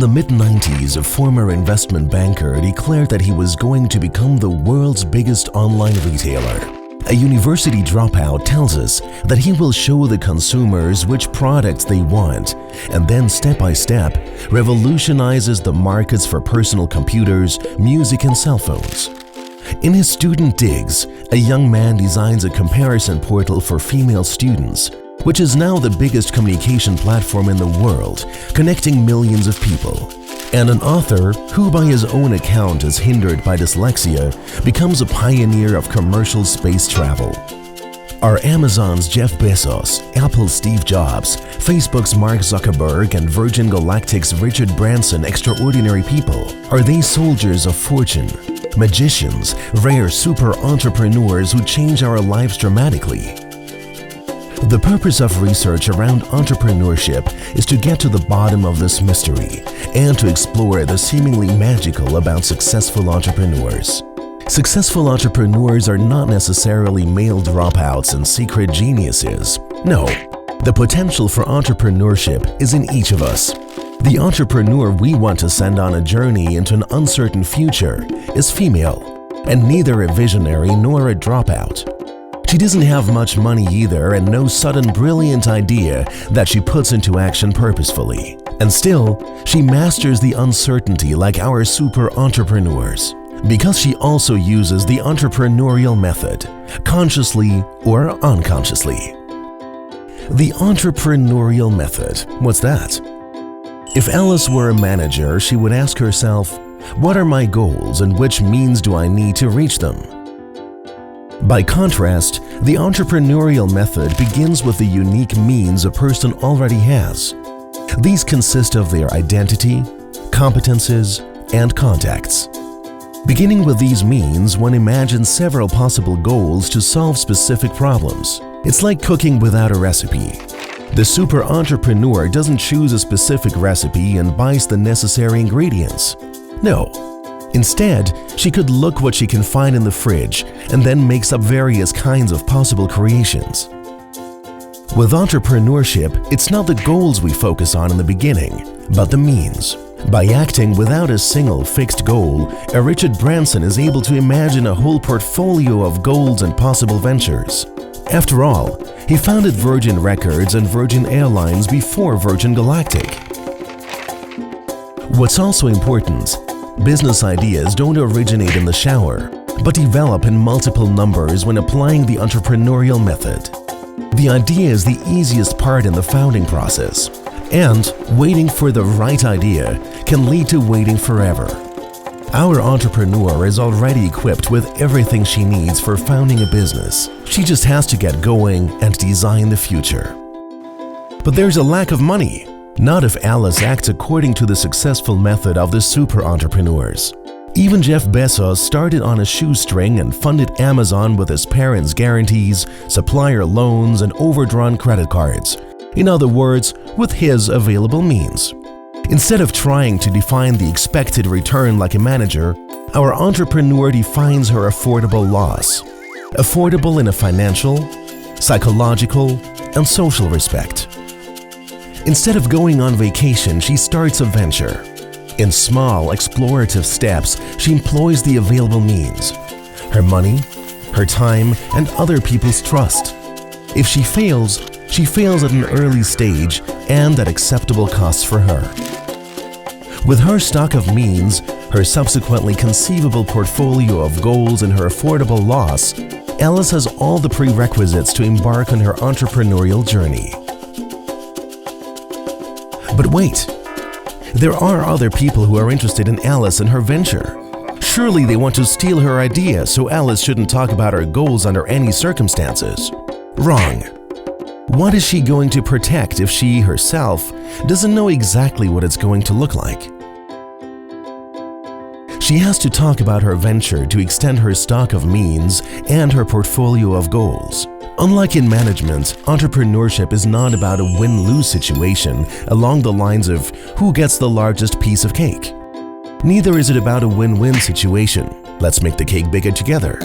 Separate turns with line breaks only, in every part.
the mid-90s, a former investment banker declared that he was going to become the world's biggest online retailer. A university dropout tells us that he will show the consumers which products they want and then step by step revolutionizes the markets for personal computers, music and cell phones. In his student digs, a young man designs a comparison portal for female students, which is now the biggest communication platform in the world, connecting millions of people. And an author who by his own account is hindered by dyslexia becomes a pioneer of commercial space travel. Are Amazon's Jeff Bezos, Apple's Steve Jobs, Facebook's Mark Zuckerberg and Virgin Galactic's Richard Branson extraordinary people? Are they soldiers of fortune, magicians, rare super entrepreneurs who change our lives dramatically? The purpose of research around entrepreneurship is to get to the bottom of this mystery and to explore the seemingly magical about successful entrepreneurs. Successful entrepreneurs are not necessarily male dropouts and secret geniuses. No, the potential for entrepreneurship is in each of us. The entrepreneur we want to send on a journey into an uncertain future is female, and neither a visionary nor a dropout. She doesn't have much money either and no sudden brilliant idea that she puts into action purposefully. And still, she masters the uncertainty like our super entrepreneurs, because she also uses the entrepreneurial method, consciously or unconsciously. The entrepreneurial method, what's that? If Alice were a manager, she would ask herself, what are my goals and which means do I need to reach them? By contrast, the entrepreneurial method begins with the unique means a person already has. These consist of their identity, competences, and contacts. Beginning with these means, one imagines several possible goals to solve specific problems. It's like cooking without a recipe. The super entrepreneur doesn't choose a specific recipe and buys the necessary ingredients. No. Instead, she could look what she can find in the fridge and then makes up various kinds of possible creations. With entrepreneurship, it's not the goals we focus on in the beginning, but the means. By acting without a single fixed goal, a Richard Branson is able to imagine a whole portfolio of goals and possible ventures. After all, he founded Virgin Records and Virgin Airlines before Virgin Galactic. What's also important, business ideas don't originate in the shower, but develop in multiple numbers when applying the entrepreneurial method. The idea is the easiest part in the founding process, and waiting for the right idea can lead to waiting forever. Our entrepreneur is already equipped with everything she needs for founding a business. She just has to get going and design the future. But there's a lack of money. Not if Alice acts according to the successful method of the super entrepreneurs. Even Jeff Bezos started on a shoestring and funded Amazon with his parents' guarantees, supplier loans, and overdrawn credit cards. In other words, with his available means. Instead of trying to define the expected return like a manager, our entrepreneur defines her affordable loss. Affordable in a financial, psychological, and social respect. Instead of going on vacation, she starts a venture. In small, explorative steps, she employs the available means. Her money, her time, and other people's trust. If she fails at an early stage and at acceptable costs for her. With her stock of means, her subsequently conceivable portfolio of goals and her affordable loss, Alice has all the prerequisites to embark on her entrepreneurial journey. But wait, there are other people who are interested in Alice and her venture. Surely they want to steal her idea, so Alice shouldn't talk about her goals under any circumstances. Wrong. What is she going to protect if she, herself, doesn't know exactly what it's going to look like? She has to talk about her venture to extend her stock of means and her portfolio of goals. Unlike in management, entrepreneurship is not about a win-lose situation along the lines of who gets the largest piece of cake. Neither is it about a win-win situation. Let's make the cake bigger together.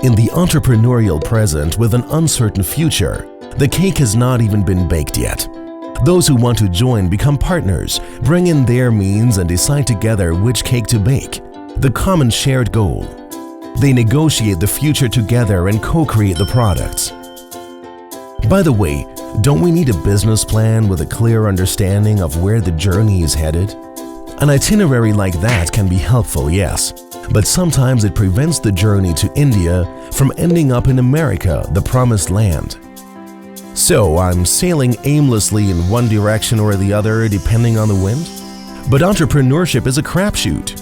In the entrepreneurial present with an uncertain future, the cake has not even been baked yet. Those who want to join become partners, bring in their means and decide together which cake to bake. The common shared goal. They negotiate the future together and co-create the products. By the way, don't we need a business plan with a clear understanding of where the journey is headed? An itinerary like that can be helpful, yes, but sometimes it prevents the journey to India from ending up in America, the promised land. So I'm sailing aimlessly in one direction or the other depending on the wind? But entrepreneurship is a crapshoot.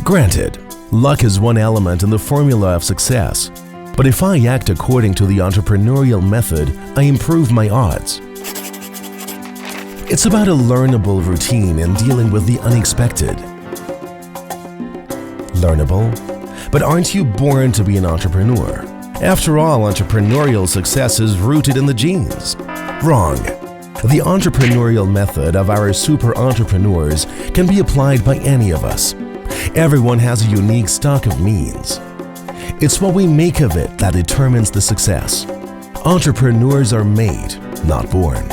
Granted, luck is one element in the formula of success, but if I act according to the entrepreneurial method, I improve my odds. It's about a learnable routine and dealing with the unexpected. Learnable? But aren't you born to be an entrepreneur? After all, entrepreneurial success is rooted in the genes. Wrong. The entrepreneurial method of our super entrepreneurs can be applied by any of us. Everyone has a unique stock of means. It's what we make of it that determines the success. Entrepreneurs are made, not born.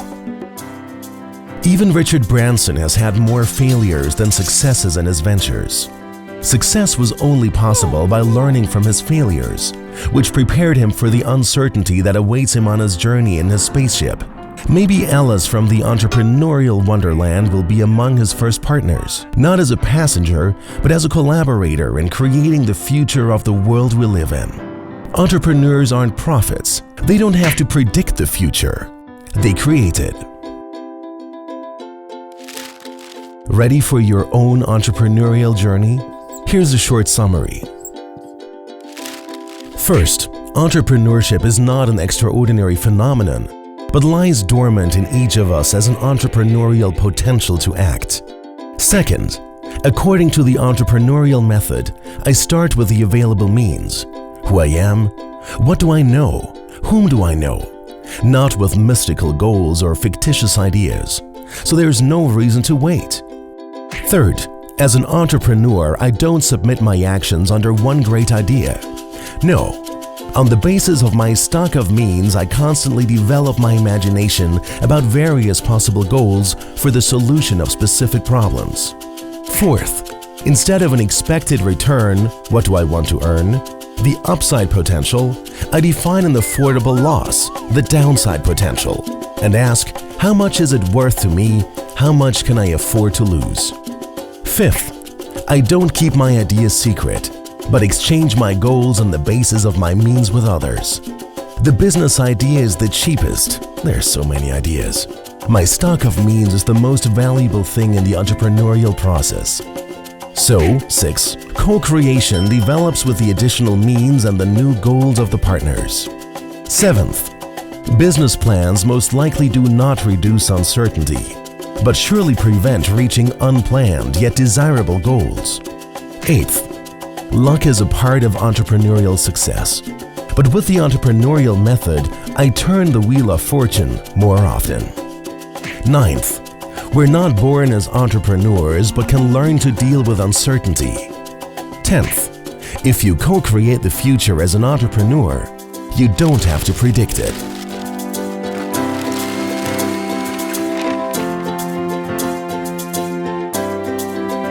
Even Richard Branson has had more failures than successes in his ventures. Success was only possible by learning from his failures, which prepared him for the uncertainty that awaits him on his journey in his spaceship. Maybe Alice from the entrepreneurial wonderland will be among his first partners, not as a passenger, but as a collaborator in creating the future of the world we live in. Entrepreneurs aren't prophets. They don't have to predict the future. They create it. Ready for your own entrepreneurial journey? Here's a short summary. First, entrepreneurship is not an extraordinary phenomenon, but lies dormant in each of us as an entrepreneurial potential to act. Second, according to the entrepreneurial method, I start with the available means. Who I am, what do I know, whom do I know? Not with mystical goals or fictitious ideas, so there's no reason to wait. Third, as an entrepreneur, I don't submit my actions under one great idea. No. On the basis of my stock of means, I constantly develop my imagination about various possible goals for the solution of specific problems. Fourth, instead of an expected return, what do I want to earn? The upside potential, I define an affordable loss, the downside potential, and ask, how much is it worth to me? How much can I afford to lose? Fifth, I don't keep my ideas secret, but exchange my goals on the basis of my means with others. The business idea is the cheapest. There's so many ideas. My stock of means is the most valuable thing in the entrepreneurial process. So, 6. Co-creation develops with the additional means and the new goals of the partners. 7th, business plans most likely do not reduce uncertainty, but surely prevent reaching unplanned yet desirable goals. 8th, luck is a part of entrepreneurial success, but with the entrepreneurial method, I turn the wheel of fortune more often. 9th, we're not born as entrepreneurs but can learn to deal with uncertainty. 10th, if you co-create the future as an entrepreneur, you don't have to predict it.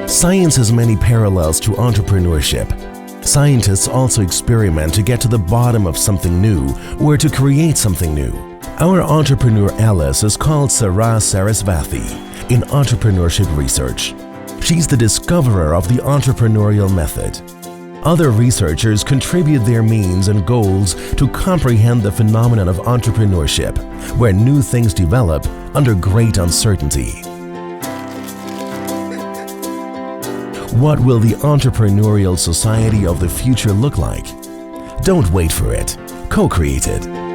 Science has many parallels to entrepreneurship. Scientists also experiment to get to the bottom of something new or to create something new. Our entrepreneur Alice is called Sarah Sarasvathy in entrepreneurship research. She's the discoverer of the entrepreneurial method. Other researchers contribute their means and goals to comprehend the phenomenon of entrepreneurship, where new things develop under great uncertainty. What will the entrepreneurial society of the future look like? Don't wait for it. Co-create it.